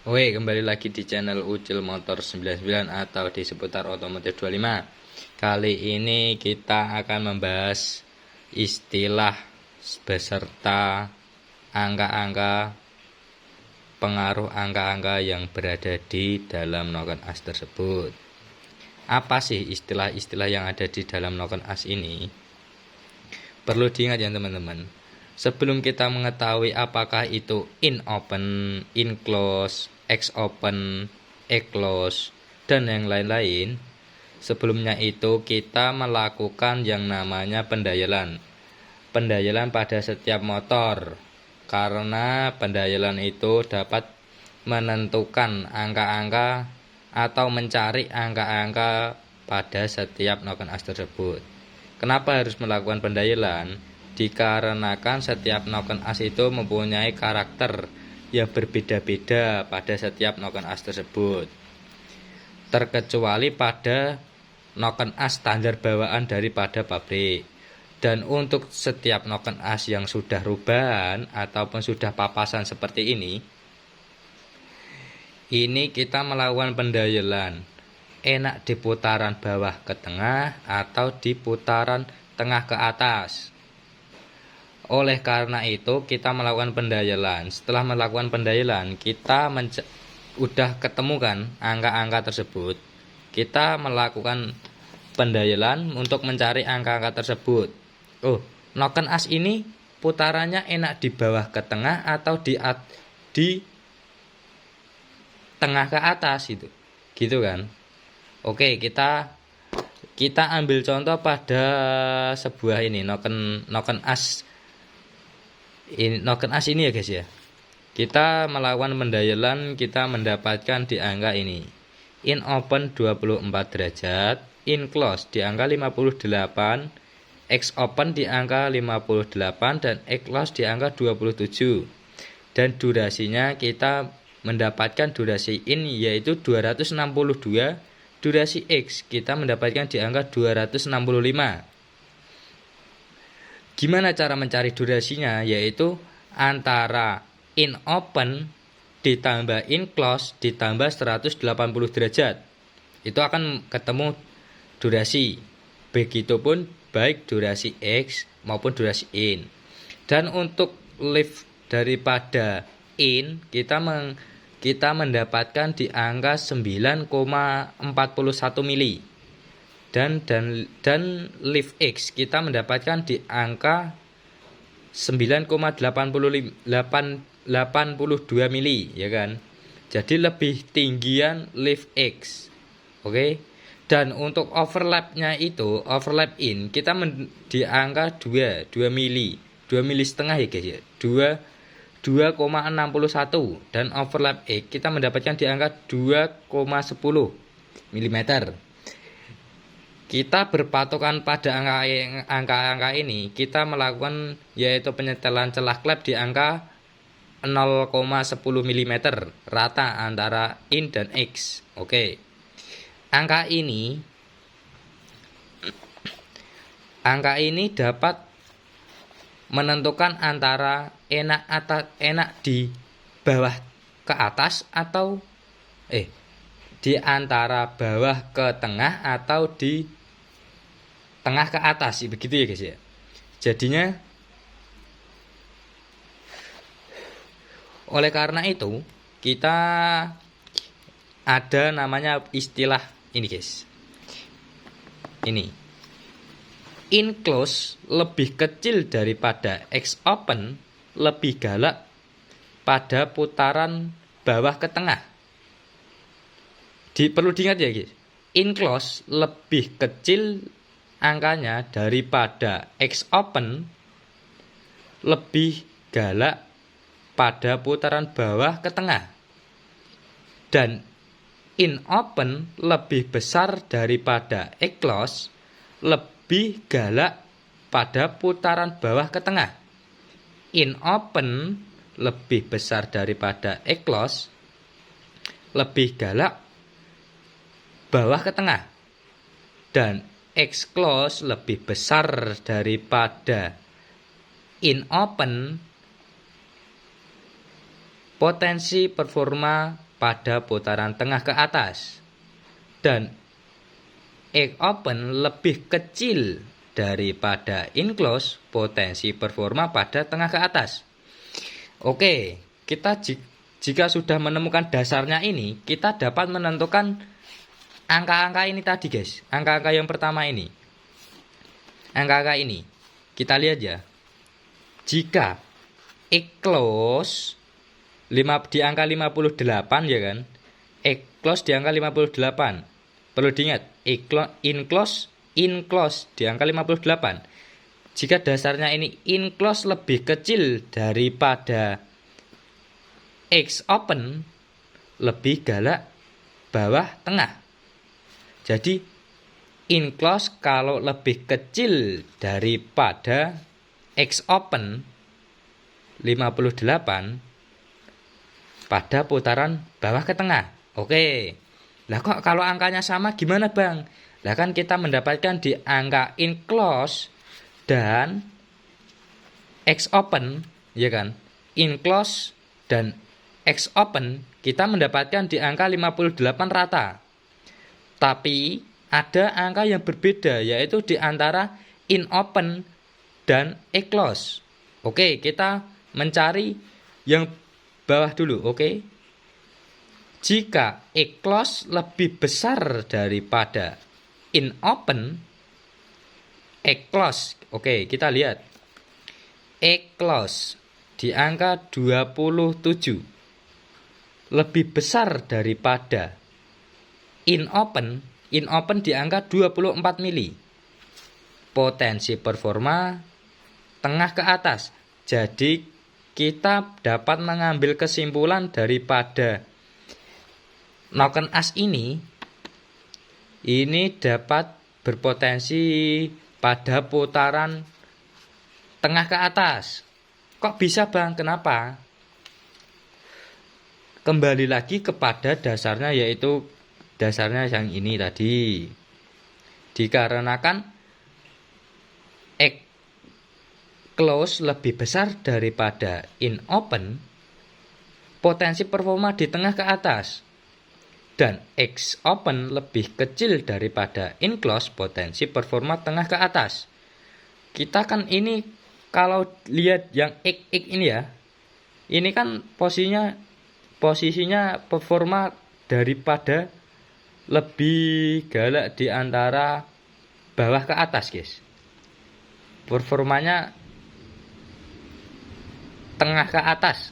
Oke, kembali lagi di channel Ucil Motor 99 atau di seputar otomotif 25. Kali ini kita akan membahas istilah beserta angka-angka, pengaruh angka-angka yang berada di dalam noken as tersebut. Apa sih istilah-istilah yang ada di dalam noken as ini? Perlu diingat ya teman-teman. Sebelum kita mengetahui apakah itu in open, in close, X open, E close, dan yang lain-lain, sebelumnya itu kita melakukan yang namanya pendayalan. Pendayalan pada setiap motor, karena pendayalan itu dapat menentukan angka-angka atau mencari angka-angka pada setiap noken as tersebut. Kenapa harus melakukan pendayalan? Dikarenakan setiap noken as itu mempunyai karakter yang berbeda-beda pada setiap noken as tersebut, terkecuali pada noken as standar bawaan daripada pabrik. Dan untuk setiap noken as yang sudah rubahan ataupun sudah papasan seperti ini kita melakukan pendayalan. Enak di putaran bawah ke tengah atau di putaran tengah ke atas. Oleh karena itu kita melakukan pendayalan. Setelah melakukan pendayalan, kita udah ketemu kan angka-angka tersebut. Kita melakukan pendayalan untuk mencari angka-angka tersebut. Oh, noken as ini putarannya enak di bawah ke tengah atau di tengah ke atas itu. Gitu kan? Oke, kita ambil contoh pada sebuah ini noken as. Noken as ini ya guys ya. Kita melakukan pendayalan, kita mendapatkan di angka ini. In open 24 derajat, in close di angka 58, X open di angka 58 dan X close di angka 27. Dan durasinya kita mendapatkan durasi in yaitu 262, durasi X kita mendapatkan di angka 265. Gimana cara mencari durasinya? Yaitu antara in open ditambah in close ditambah 180 derajat. Itu akan ketemu durasi. Begitupun baik durasi X maupun durasi in. Dan untuk lift daripada in kita mendapatkan di angka 9,41 mili. Dan lift X kita mendapatkan di angka 9,82 mili, ya kan? Jadi lebih tinggian lift X. Oke. Dan untuk overlapnya itu, overlap in kita di angka 2 mili. 2 mili setengah ya guys ya. 2,61 dan overlap X kita mendapatkan di angka 2,10 mm. Kita berpatokan pada angka-angka ini, kita melakukan yaitu penyetelan celah klep di angka 0,10 mm rata antara in dan X. Oke. Angka ini dapat menentukan antara enak di bawah ke atas atau di antara bawah ke tengah atau di tengah ke atas, begitu ya guys ya. Jadinya oleh karena itu kita ada namanya istilah ini guys. Ini in close lebih kecil daripada X open, lebih galak pada putaran bawah ke tengah. Perlu diingat ya guys, in close lebih kecil angkanya daripada X open, lebih galak pada putaran bawah ke tengah. Dan in open lebih besar daripada X close, lebih galak pada putaran bawah ke tengah. In open lebih besar daripada X close, lebih galak bawah ke tengah. Dan X close lebih besar daripada in open, potensi performa pada putaran tengah ke atas. Dan X open lebih kecil daripada in close, potensi performa pada tengah ke atas. Oke, kita jika sudah menemukan dasarnya ini, kita dapat menentukan angka-angka ini tadi guys. Angka-angka yang pertama ini. Angka-angka ini. Kita lihat ya. Jika X close di angka 58 ya kan. X close di angka 58. Perlu diingat, in close di angka 58. Jika dasarnya ini in close lebih kecil daripada X open, lebih galak bawah tengah. Jadi in close kalau lebih kecil daripada X open 58 pada putaran bawah ke tengah. Oke. Lah kok kalau angkanya sama gimana Bang? Lah kan kita mendapatkan di angka in close dan X open, ya kan? In close dan X open kita mendapatkan di angka 58 rata. Tapi ada angka yang berbeda, yaitu di antara in open dan X close. Oke, kita mencari yang bawah dulu, oke? Jika X close lebih besar daripada in open, X close, oke, kita lihat. X close di angka 27 lebih besar daripada in open di angka 24 mili. Potensi performa tengah ke atas. Jadi kita dapat mengambil kesimpulan daripada noken as ini dapat berpotensi pada putaran tengah ke atas. Kok bisa Bang? Kenapa? Kembali lagi kepada dasarnya, yaitu dasarnya yang ini tadi. Dikarenakan X close lebih besar daripada in open, potensi performa di tengah ke atas. Dan X open lebih kecil daripada in close, potensi performa tengah ke atas. Kita kan ini kalau lihat yang X ini ya, ini kan posisinya performa daripada lebih galak di antara bawah ke atas guys. Performanya tengah ke atas,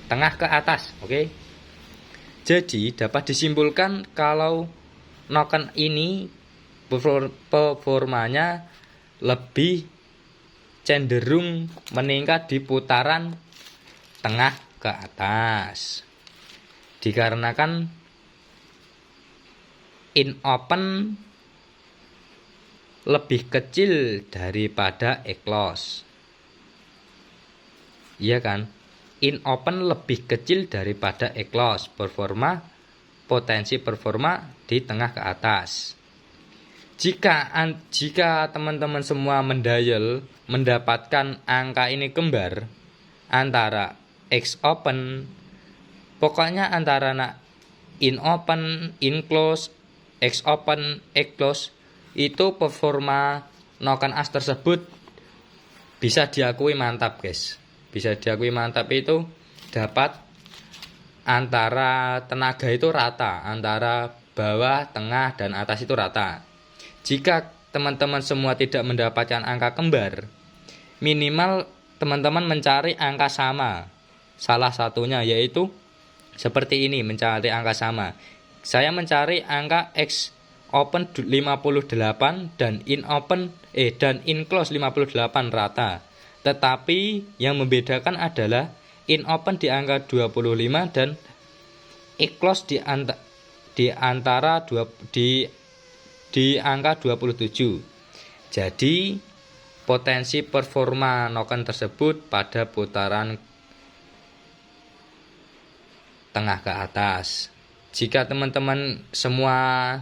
tengah ke atas, oke? Jadi dapat disimpulkan kalau noken ini performanya lebih cenderung meningkat di putaran tengah ke atas. Dikarenakan in open lebih kecil daripada X close. Iya kan? In open lebih kecil daripada X close. Potensi performa di tengah ke atas. Jika teman-teman semua mendayal mendapatkan angka ini kembar antara X open, pokoknya antara in open, in close, X open, X close, itu performa noken as tersebut bisa diakui mantap guys. Bisa diakui mantap itu dapat antara tenaga itu rata, antara bawah, tengah, dan atas itu rata. Jika teman-teman semua tidak mendapatkan angka kembar, minimal teman-teman mencari angka sama. Salah satunya yaitu seperti ini, mencari angka sama. Saya mencari angka X open 58 dan in close 58 rata. Tetapi yang membedakan adalah in open di angka 25 dan X close di angka 27. Jadi potensi performa noken tersebut pada putaran tengah ke atas. Jika teman-teman semua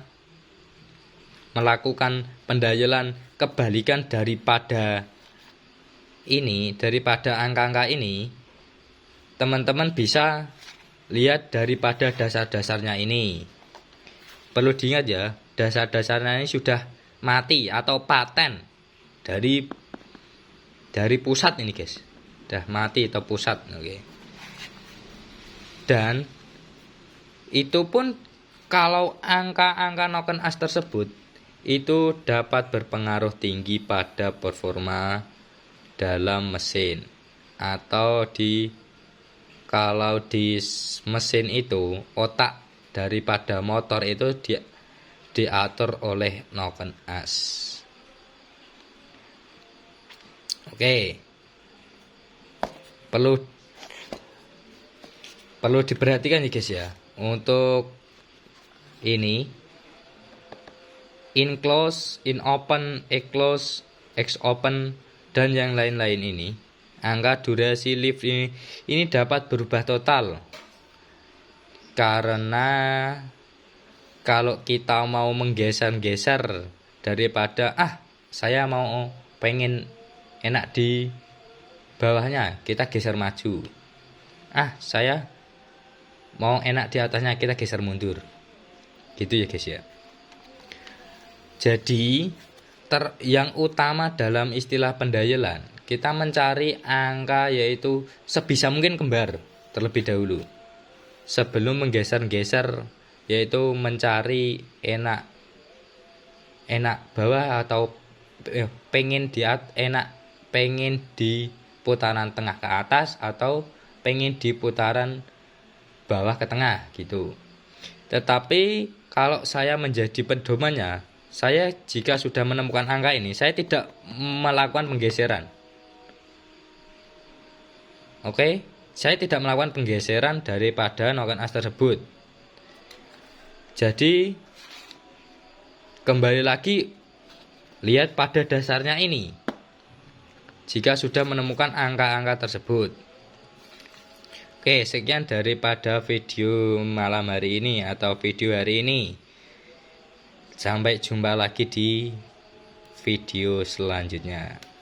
melakukan pendayalan kebalikan daripada angka-angka ini, teman-teman bisa lihat daripada dasar-dasarnya ini. Perlu diingat ya, dasar-dasarnya ini sudah mati atau paten dari pusat ini guys. Sudah mati atau pusat, oke. Dan itu pun kalau angka-angka Noken As tersebut itu dapat berpengaruh tinggi pada performa dalam mesin, atau kalau di mesin itu otak daripada motor itu diatur oleh Noken As. Oke. Perlu diperhatikan ya guys ya. Untuk ini in close, in open, close, X open dan yang lain-lain ini, angka durasi lift ini dapat berubah total. Karena kalau kita mau menggeser-geser daripada saya mau pengen enak di bawahnya, kita geser maju. Saya mau enak di atasnya, kita geser mundur. Gitu ya guys ya. Jadi yang utama dalam istilah pendayelan, kita mencari angka yaitu sebisa mungkin kembar terlebih dahulu. Sebelum menggeser-geser, yaitu mencari enak bawah atau pengen di putaran tengah ke atas atau pengen di putaran bawah ke tengah gitu. Tetapi kalau saya menjadi pedomannya, saya jika sudah menemukan angka ini, saya tidak melakukan penggeseran. Oke, saya tidak melakukan penggeseran daripada Noken As tersebut. Jadi kembali lagi, lihat pada dasarnya ini jika sudah menemukan angka-angka tersebut. Oke, sekian daripada video malam hari ini atau video hari ini. Sampai jumpa lagi di video selanjutnya.